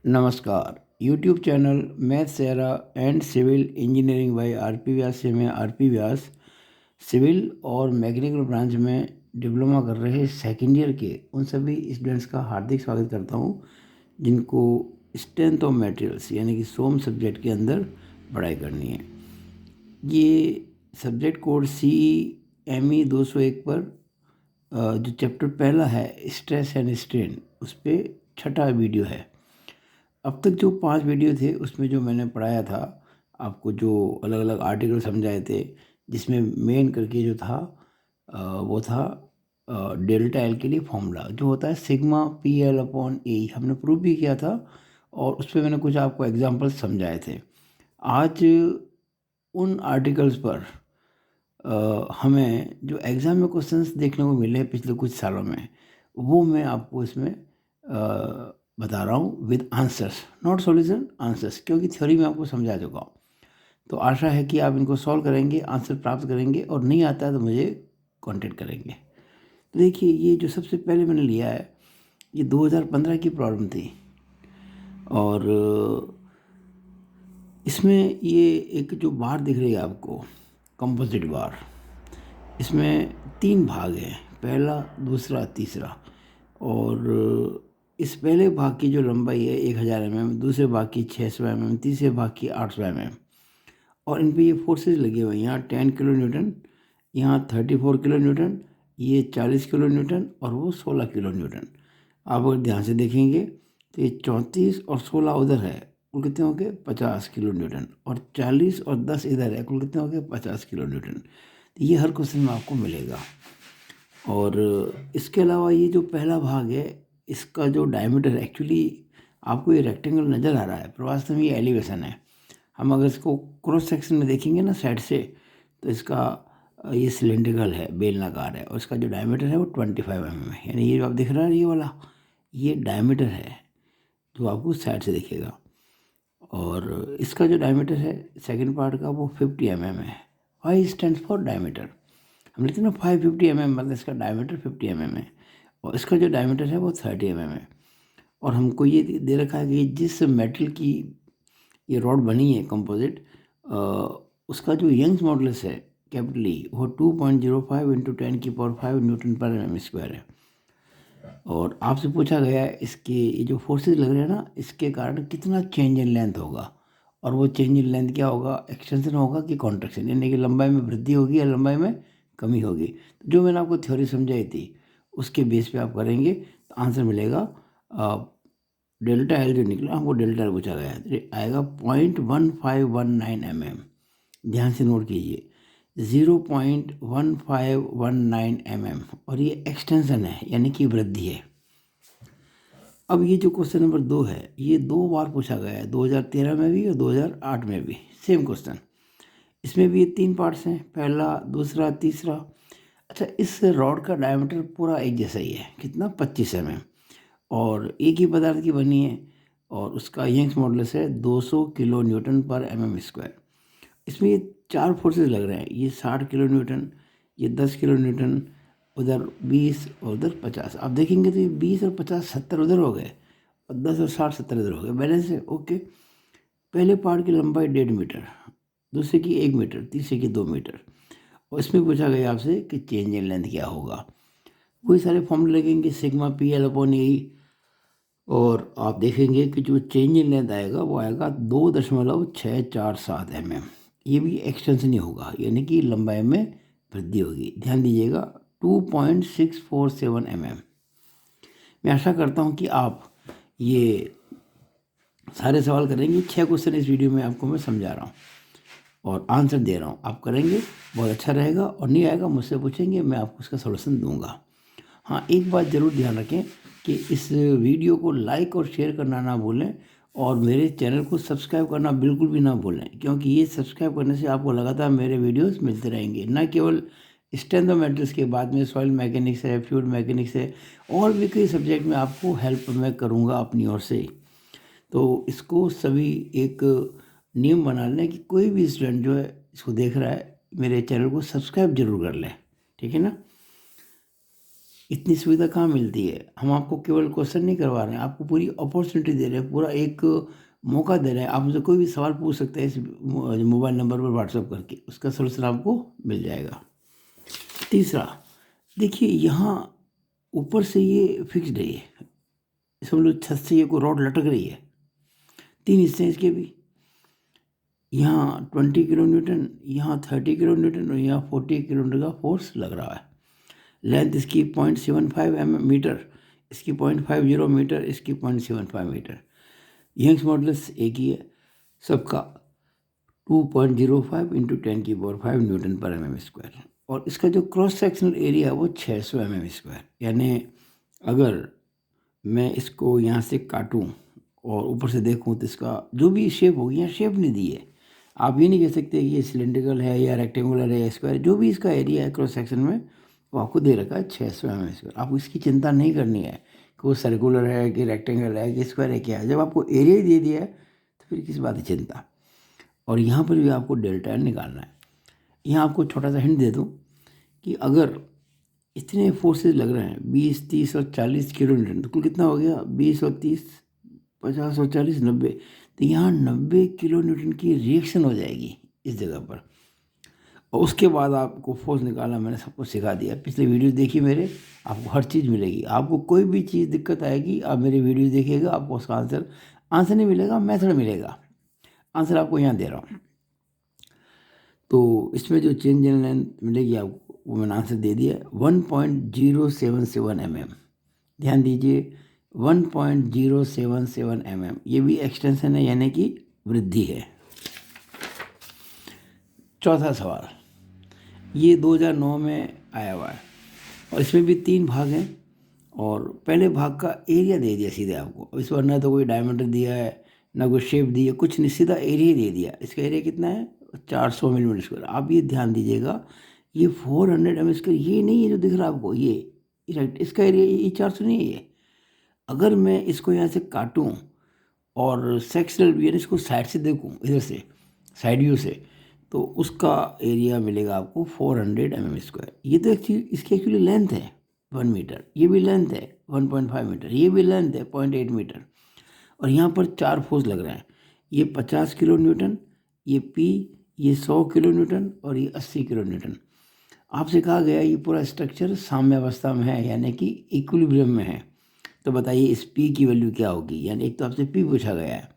नमस्कार। YouTube channel math सेरा and civil engineering by R P Vyas से मैं आरपी व्यास सिविल और मैकेनिकल ब्रांच में डिप्लोमा कर रहे सेकेंड ईयर के उन सभी स्टूडेंट्स का हार्दिक स्वागत करता हूं जिनको स्ट्रेंथ ऑफ मटेरियल्स यानी कि सोम सब्जेक्ट के अंदर पढ़ाई करनी है। ये सब्जेक्ट कोड CME 201 पर जो चैप्टर पहला है स्ट्रेस एंड स्ट्रेन, उस पर छठा वीडियो है। अब तक जो 5 वीडियो थे उसमें जो मैंने पढ़ाया था आपको, जो अलग अलग आर्टिकल समझाए थे, जिसमें मेन करके जो था वो था डेल्टा एल के लिए फॉर्मूला जो होता है सिग्मा PL/E। हमने प्रूव भी किया था और उस पर मैंने कुछ आपको एग्जांपल समझाए थे। आज उन आर्टिकल्स पर हमें जो एग्ज़ाम में क्वेश्चंस देखने को मिले हैं पिछले कुछ सालों में, वो मैं आपको इसमें बता रहा हूँ with answers, not solution, answers, क्योंकि थ्योरी में आपको समझा चुका हूँ। तो आशा है कि आप इनको सॉल्व करेंगे, आंसर प्राप्त करेंगे, और नहीं आता है तो मुझे कांटेक्ट करेंगे। तो देखिए, ये जो सबसे पहले मैंने लिया है ये 2015 की प्रॉब्लम थी, और इसमें ये एक जो बार दिख रही है आपको, कंपोजिट बार, इसमें 3 भाग हैं, पहला, दूसरा, तीसरा। और इस पहले भाग की जो लंबाई है 1000 mm, दूसरे भाग की 600 mm, तीसरे भाग की 800 mm, और इन पे ये फोर्सेस लगे हुए हैं। यहाँ 10 किलो न्यूटन, यहाँ 34 किलो न्यूटन, ये 40 किलो न्यूटन, और वो 16 किलो न्यूटन। आप अगर ध्यान से देखेंगे तो ये 34 और 16 उधर है, कुल कितने हो गए 50 किलो न्यूटन, और 40 और 10 इधर है, कुल कितने हो गए 50 किलो न्यूटन। तो ये हर क्वेश्चन में आपको मिलेगा। और इसके अलावा ये जो पहला भाग है, इसका जो डायमीटर, एक्चुअली आपको ये रेक्टेंगल नज़र आ रहा है, पर वास्तव में ये एलिवेशन है। हम अगर इसको क्रॉस सेक्शन में देखेंगे ना साइड से, तो इसका ये सिलेंड्रिकल है, बेलनाकार है, और इसका जो डायमीटर है वो 25 mm है। यानी ये जो आप दिख रहा है ये वाला, ये डायमीटर है जो आपको साइड से दिखेगा। और इसका जो डायमीटर है सेकंड पार्ट का, वो 50 mm है। Y stand for diameter. हम लिखते हैं ना 550 mm, मतलब इसका डायमीटर 50 mm है, और इसका जो डायमीटर है वो 30 mm है। और हमको ये दे रखा है कि जिस मेटल की ये रॉड बनी है कंपोजिट, उसका जो यंग्स मॉडुलस है कैपिटल E, वो 2.05 × 10⁵ न्यूटन पर mm² है। और आपसे पूछा गया है इसके ये जो फोर्सेस लग रहे हैं ना, इसके कारण कितना चेंज इन लेंथ होगा, और वो चेंज इन लेंथ क्या होगा, एक्सटेंशन होगा कि कॉन्ट्रैक्शन, यानी कि लंबाई में वृद्धि होगी या लंबाई में कमी होगी। तो जो मैंने आपको थ्योरी समझाई थी उसके बेस पे आप करेंगे तो आंसर मिलेगा। डेल्टा एल जो निकला हमको डेल्टा एल पूछा गया है, तो आएगा 0.1519 mm। ध्यान से नोट कीजिए, 0.1519 mm, और ये एक्सटेंशन है यानी कि वृद्धि है। अब ये जो क्वेश्चन नंबर 2 है, ये 2 बार पूछा गया है, 2013 में भी और 2008 में भी, सेम क्वेश्चन। इसमें भी ये 3 पार्ट्स हैं, पहला, दूसरा, तीसरा। अच्छा, इस रॉड का डायमीटर पूरा एक जैसा ही है, कितना 25 mm, और एक ही पदार्थ की बनी है, और उसका यंग्स मॉडुलस है 200 किलो न्यूटन पर mm²। इसमें ये 4 फोर्सेस लग रहे हैं, ये 60 किलो न्यूटन, ये 10 किलो न्यूटन, उधर 20 और उधर 50। आप देखेंगे तो ये 20 और 50 70 उधर हो गए, और 10 और 60 70 इधर हो गए, बैलेंस है, ओके। पहले पार्ट की लंबाई 1.5 मीटर, दूसरे की 1 मीटर, तीसरे की 2 मीटर, और इसमें पूछा गया आपसे कि चेंज इन लेंथ क्या होगा। वही सारे फॉर्मूले लगेंगे, सिग्मा PL/E, और आप देखेंगे कि जो चेंज इन लेंथ आएगा वो आएगा 2.647 mm। ये भी एक्सटेंशन ही होगा, यानी कि लंबाई में वृद्धि होगी। ध्यान दीजिएगा, 2.647 mm। मैं आशा करता हूँ कि आप ये सारे सवाल करेंगे। 6 क्वेश्चन इस वीडियो में आपको मैं समझा रहा हूँ और आंसर दे रहा हूँ, आप करेंगे बहुत अच्छा रहेगा, और नहीं आएगा मुझसे पूछेंगे, मैं आपको उसका सॉल्यूशन दूंगा। हाँ, एक बात ज़रूर ध्यान रखें कि इस वीडियो को लाइक और शेयर करना ना भूलें, और मेरे चैनल को सब्सक्राइब करना बिल्कुल भी ना भूलें, क्योंकि ये सब्सक्राइब करने से आपको लगातार मेरे वीडियोस मिलते रहेंगे। न केवल स्ट्रेंथ ऑफ मैटर्स के बाद में सॉइल मैकेनिक्स है, फ्लूइड मैकेनिक्स है, और भी कई सब्जेक्ट में आपको हेल्प मैं करूँगा अपनी ओर से। तो इसको सभी एक नियम बना लें कि कोई भी स्टूडेंट जो है इसको देख रहा है, मेरे चैनल को सब्सक्राइब जरूर कर लें, ठीक है ना। इतनी सुविधा कहाँ मिलती है। हम आपको केवल क्वेश्चन नहीं करवा रहे हैं, आपको पूरी अपॉर्चुनिटी दे रहे हैं, पूरा एक मौका दे रहे हैं। आप मुझसे कोई भी सवाल पूछ सकते हैं इस मोबाइल नंबर पर व्हाट्सएप करके, उसका सलूशन आपको मिल जाएगा। तीसरा, देखिए यहाँ ऊपर से ये फिक्स्ड है, ये समझ लो छत से ये कोई रॉड लटक रही है, 3 हिस्से हैं इसके भी। यहाँ 20 किलो न्यूटन, यहाँ 30 किलो न्यूटन और यहाँ 40 किलो न्यूटन का फोर्स लग रहा है। लेंथ इसकी 0.75 मीटर, इसकी 0.50 मीटर, इसकी 0.75 मीटर। यंग्स मॉडुलस एक ही है सबका, 2.05 इंटू 10⁵ न्यूटन पर mm²। और इसका जो क्रॉस सेक्शनल एरिया है वो 600 mm²। यानी अगर मैं इसको यहाँ से काटूँ और ऊपर से देखूँ तो इसका जो भी शेप होगी, यहाँ शेप नहीं दी है। आप ये नहीं कह सकते कि ये सिलेंड्रिकल है या रेक्टेंगुलर है या स्क्वायर, जो भी इसका एरिया है क्रॉस सेक्शन में वो आपको दे रखा है 600 mm²। आपको इसकी चिंता नहीं करनी है कि वो सर्कुलर है कि रेक्टेंगल है कि स्क्वायर है क्या है। जब आपको एरिया ही दे दिया है तो फिर किस बात की चिंता। और यहाँ पर भी आपको डेल्टा एल निकालना है। यहाँ आपको छोटा सा हिंट दे दूँ कि अगर इतने फोर्सेस लग रहे हैं 20, 30 और 40 किलो न्यूटन, तो कुल कितना हो गया, 20 और 30, 50 और 40, 90। तो यहाँ 90 किलो न्यूटन की रिएक्शन हो जाएगी इस जगह पर। और उसके बाद आपको फोर्स निकालना मैंने सबको सिखा दिया। पिछले वीडियोस देखिए मेरे, आपको हर चीज़ मिलेगी। आपको कोई भी चीज़ दिक्कत आएगी, आप मेरे वीडियोस देखिएगा, आपको उसका आंसर नहीं मिलेगा, मेथड मिलेगा। आंसर आपको यहाँ दे रहा हूँ। तो इसमें जो चेंज इन लेंथ मिलेगी आपको, वो मैंने आंसर दे दिया, 1.077 mm। ध्यान दीजिए, 1.077 mm, ये भी एक्सटेंशन है यानी कि वृद्धि है। चौथा सवाल, ये 2009 में आया हुआ है और इसमें भी 3 भाग हैं और पहले भाग का एरिया दे दिया सीधे आपको। इस बार ना तो कोई डायमीटर दिया है ना कोई शेप दी है, कुछ नहीं, सीधा एरिया दे दिया। इसका एरिया कितना है, 400 mm²। आप ये ध्यान दीजिएगा, ये 400 mm², ये नहीं है जो दिख रहा है आपको, ये राइट, इसका एरिया ये 400 नहीं है ये। अगर मैं इसको यहाँ से काटूँ और सेक्शनल व्यू इसको साइड से देखूँ, इधर से साइड व्यू से, तो उसका एरिया मिलेगा आपको 400 mm²। ये तो इसकी एक्चुअली लेंथ है 1 मीटर, ये भी लेंथ है 1.5 मीटर, ये भी लेंथ है 0.8 मीटर। और यहाँ पर 4 फोर्स लग रहे हैं, ये 50 किलो न्यूटन, ये P, ये 100 किलो न्यूटन और ये 80 किलो न्यूटन। आपसे कहा गया ये पूरा स्ट्रक्चर साम्यावस्था में है यानी कि इक्विलिब्रियम में है। तो बताइए इस P की वैल्यू क्या होगी। यानी एक तो आपसे P पूछा गया है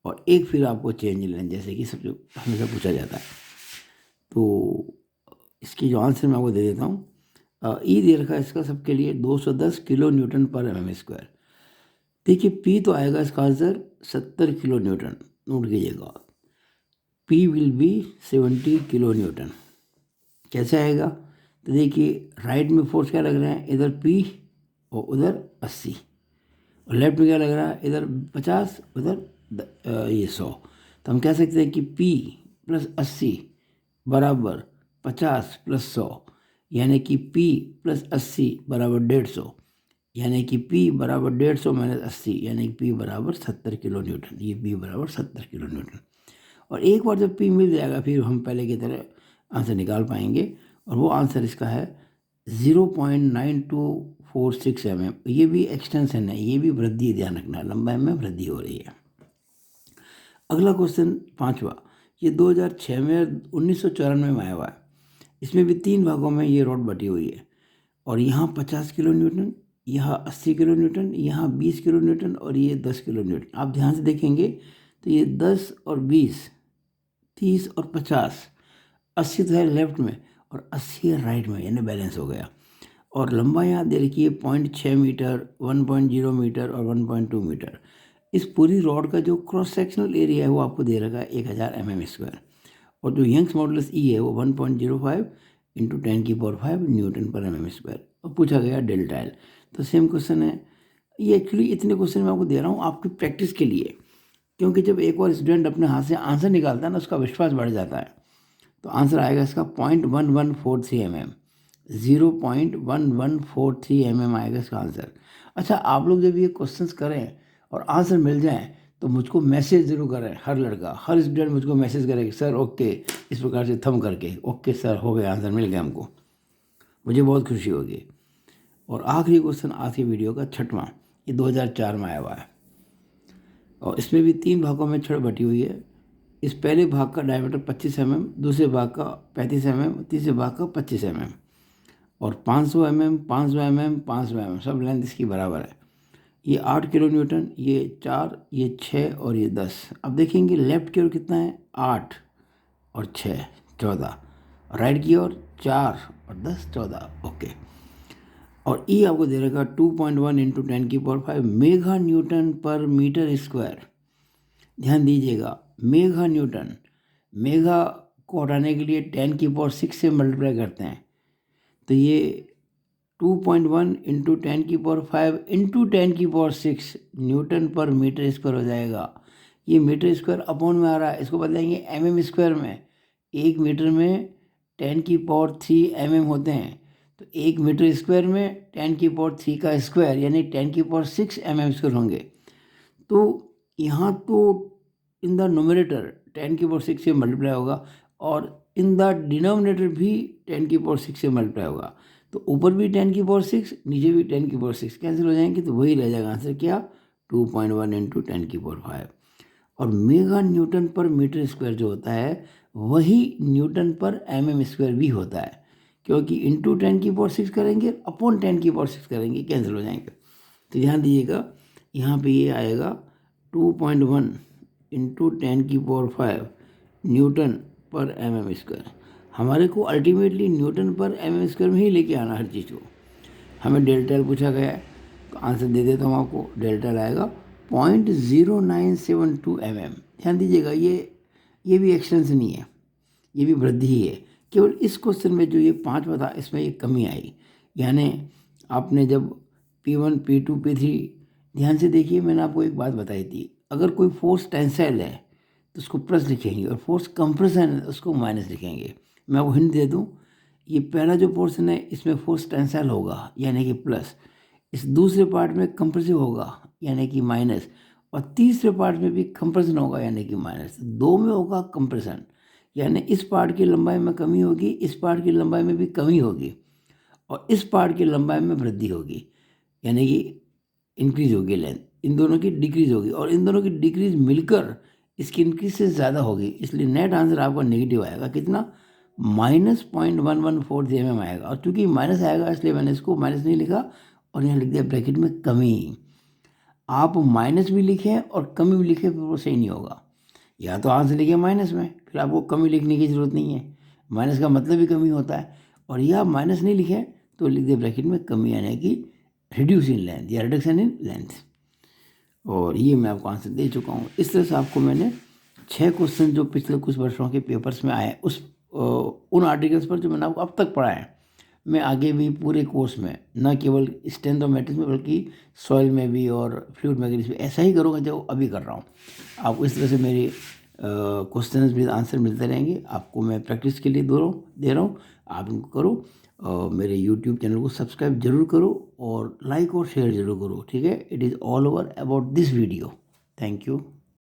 और एक फिर आपको चेंज इन लेंथ, जैसे कि सब जो हमेशा पूछा जाता है। तो इसकी जो आंसर मैं आपको दे देता हूँ, ई दे रखा है इसका सबके लिए 210 किलो न्यूटन पर mm²। देखिए P तो आएगा इसका आंसर 70 किलो न्यूटन, नोट कीजिएगा, P will be 70 kilo Newton. कैसे आएगा, तो देखिए राइट में फोर्स क्या लग रहा है, इधर P और उधर 80, और लेफ्ट में क्या लग रहा है, इधर 50 उधर ये 100। तो हम कह सकते हैं कि P + 80 बराबर 50 + 100, यानी कि P + 80 बराबर 150, यानी कि P बराबर 150 - 80, यानी कि P बराबर 70 किलो न्यूटन। ये P बराबर 70 किलो न्यूटन। और एक बार जब P मिल जाएगा फिर हम पहले की तरह आंसर निकाल पाएंगे, और वो आंसर इसका है 0.9246 mm। ये भी एक्सटेंशन है, ये भी वृद्धि, ध्यान रखना, लंबाई में वृद्धि हो रही है। अगला क्वेश्चन 5वां, ये 2006 में 1994 में आया हुआ है। इसमें भी 3 भागों में ये रॉड बटी हुई है और यहाँ 50 किलो न्यूटन, यहाँ 80 किलो न्यूटन, यहाँ 20 किलो न्यूटन और ये 10 किलो न्यूटन। आप ध्यान से देखेंगे तो ये 10 और 20, 30 और 50, 80 तो है लेफ्ट में और 80 है राइट में, यानी बैलेंस हो गया। और लंबाई यहाँ दे रखी है 0.6 मीटर, 1.0 मीटर और 1.2 मीटर। इस पूरी रॉड का जो क्रॉस सेक्शनल एरिया है वो आपको दे रखा है 1000 mm²। और जो यंग्स मॉडुलस ई है वो 1.05 इंटू 10⁵ न्यूटन पर mm²। और पूछा गया डेल्टा एल। तो सेम क्वेश्चन है ये। एक्चुअली इतने क्वेश्चन मैं आपको दे रहा हूँ आपकी प्रैक्टिस के लिए, क्योंकि जब एक और स्टूडेंट अपने हाथ से आंसर निकालता है ना, उसका विश्वास बढ़ जाता है। तो आंसर आएगा इसका 0.1143 mm, 0.1143 mm आएगा इसका आंसर। अच्छा, आप लोग जब ये क्वेश्चंस करें और आंसर मिल जाए तो मुझको मैसेज ज़रूर करें। हर लड़का, हर स्टूडेंट मुझको मैसेज करे कि सर ओके, इस प्रकार से थम करके, ओके सर हो गया, आंसर मिल गया हमको, मुझे बहुत खुशी होगी। और आखिरी क्वेश्चन आज की वीडियो का छठवां, ये 2004 में आया हुआ है और इसमें भी 3 भागों में छड़ बटी हुई है। इस पहले भाग का डायमीटर 25 mm, दूसरे भाग का 35 mm, तीसरे भाग का 25 mm और 500 mm, 500 mm, 500 mm सब लेंथ इसकी बराबर है। ये 8 किलो न्यूटन, ये 4, ये 6 और ये 10। अब देखेंगे लेफ्ट की ओर कितना है, 8 और 6 14, राइट की ओर 4 और 10 14। ओके, और ई आपको दे रहेगा 2.1 इंटू 10⁵ मेगा न्यूटन पर मीटर स्क्वायर। ध्यान दीजिएगा, मेगा न्यूटन, मेगा को हटाने के लिए 10⁶ से मल्टीप्लाई करते हैं, तो ये 2.1 इंटू 10⁵ इंटू 10⁶ न्यूटन पर मीटर स्क्वायर हो जाएगा। ये मीटर स्क्वायर अपॉन में आ रहा है, इसको बदलेंगे mm स्क्वायर में। 1 मीटर में 10⁻³ mm होते हैं, तो 1 मीटर स्क्वायर में 10⁻³ का स्क्वायर यानी 10⁶ mm स्क्वायर होंगे। तो यहाँ तो इन द नोमिनेटर 10⁶ से मल्टीप्लाई होगा और इन द डिनोमिनेटर भी 10⁶ से मल्टीप्लाई होगा। तो ऊपर भी 10⁶, नीचे भी 10⁶, कैंसिल हो जाएंगे, तो वही रह जाएगा आंसर क्या, 2.1 इंटू 10⁵। और मेगा न्यूटन पर मीटर स्क्वायर जो होता है वही न्यूटन पर mm स्क्वायर भी होता है, क्योंकि इंटू 10⁶ करेंगे अपॉन 10⁶ करेंगे, कैंसिल हो जाएंगे। तो ध्यान दीजिएगा, यहाँ पे ये आएगा 2.1 इंटू 10⁵ न्यूटन पर mm स्क्वायर। हमारे को अल्टीमेटली न्यूटन पर mm स्क्वायर में ही लेके आना हर चीज़ को। हमें डेल्टा एल पूछा गया है, तो आंसर दे देता हूँ आपको, डेल्टा एल आएगा 0.0972 mm। ध्यान दीजिएगा, ये भी एक्सटेंस नहीं है, ये भी वृद्धि ही है। केवल इस क्वेश्चन में जो ये 5वां था इसमें ये कमी आई, यानी आपने जब P1 P2 P3, ध्यान से देखिए, मैंने आपको एक बात बताई थी, अगर कोई फोर्स टेंसाइल है तो उसको प्लस लिखेंगे और फोर्स कंप्रेशन है उसको माइनस लिखेंगे। मैं आपको हिंट दे दूं, ये पहला जो पोर्शन है इसमें फोर्स टेंसाइल होगा यानी कि प्लस, इस दूसरे पार्ट में कंप्रेसिव होगा यानी कि माइनस, और तीसरे पार्ट में भी कंप्रेशन होगा यानी कि माइनस। 2 में होगा कंप्रेशन, यानी इस पार्ट की लंबाई में कमी होगी, इस पार्ट की लंबाई में भी कमी होगी, और इस पार्ट की लंबाई में वृद्धि होगी यानी कि इंक्रीज होगी लेंथ। इन दोनों की डिक्रीज होगी और इन दोनों की डिक्रीज मिलकर इसकी इंक्रीज से ज़्यादा होगी, इसलिए नेट आंसर आपका नेगेटिव आएगा। कितना, -0.114 mm आएगा। और चूंकि माइनस आएगा इसलिए मैंने इसको माइनस नहीं लिखा और यहाँ लिख दिया ब्रैकेट में कमी। आप माइनस भी लिखें और कमी भी लिखें फिर वो सही नहीं होगा। या तो आंसर लिखे माइनस में, फिर आपको कमी लिखने की ज़रूरत नहीं है, माइनस का मतलब ही कमी होता है। और या माइनस नहीं लिखें तो लिख दिया ब्रैकेट में कमी यानी कि रिड्यूस इन लेंथ या रिडक्शन इन लेंथ। और ये मैं आपको आंसर दे चुका हूँ। इस तरह से आपको मैंने 6 क्वेश्चन जो पिछले कुछ वर्षों के पेपर्स में आए उन आर्टिकल्स पर जो मैंने आपको अब तक पढ़ा है, मैं आगे भी पूरे कोर्स में न केवल स्ट्रेंथ ऑफ मैट्रिक्स में बल्कि सॉइल में भी और फ्लूइड मैकेनिक्स में ऐसा ही करूँगा जो अभी कर रहा हूँ। आपको इस तरह से मेरे क्वेश्चन भी आंसर मिलते रहेंगे। आपको मैं प्रैक्टिस के लिए दे रहा हूँ, आप इनको करो। मेरे यूट्यूब चैनल को सब्सक्राइब जरूर करो और लाइक और शेयर जरूर करो, ठीक है। It is all over about this video. Thank you.